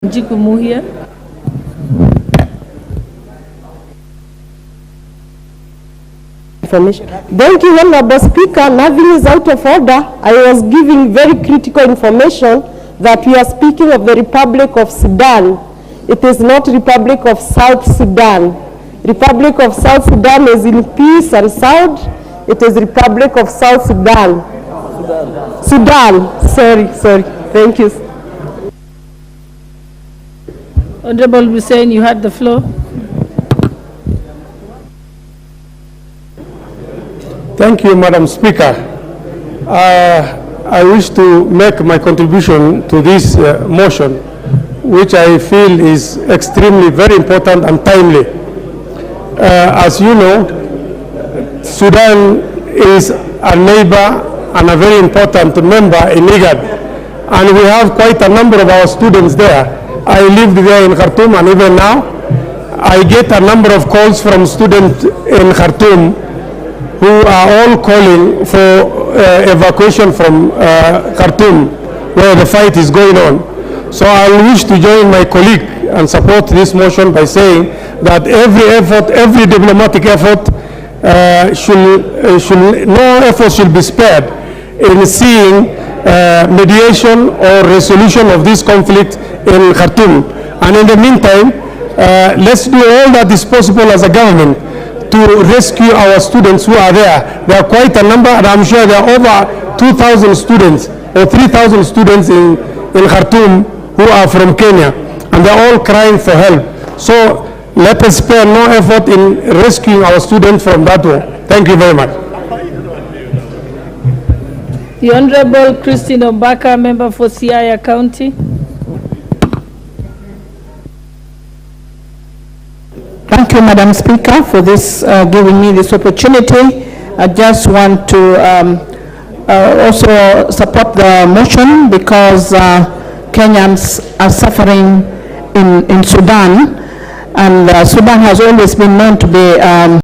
Jukumu here. Information. Thank you, Honorable Speaker. Nothing is out of order. I was giving very critical information that we are speaking of the Republic of Sudan. It is not Republic of South Sudan. Republic of South Sudan is in peace and sound. It is Republic of South Sudan. Sudan. Sorry. Thank you. Honorable Hussein, you had the floor. Thank you, Madam Speaker. I wish to make my contribution to this motion, which I feel is extremely very important and timely. As you know, Sudan is a neighbor and a very important member in IGAD, and we have quite a number of our students there. I lived there in Khartoum, and even now I get a number of calls from students in Khartoum who are all calling for evacuation from Khartoum, where the fight is going on. So I wish to join my colleague and support this motion by saying that every diplomatic effort no effort should be spared in seeing mediation or resolution of this conflict in Khartoum. And in the meantime, let's do all that is possible as a government to rescue our students who are there. There are quite a number, and I'm sure there are over 2,000 students or 3,000 students in Khartoum who are from Kenya, and they're all crying for help. So let us spare no effort in rescuing our students from that war. Thank you very much. The Honorable Christine Ombaka, member for Siaya County. Thank you, Madam Speaker, for this giving me this opportunity. I just want to also support the motion because Kenyans are suffering in Sudan, and Sudan has always been known to be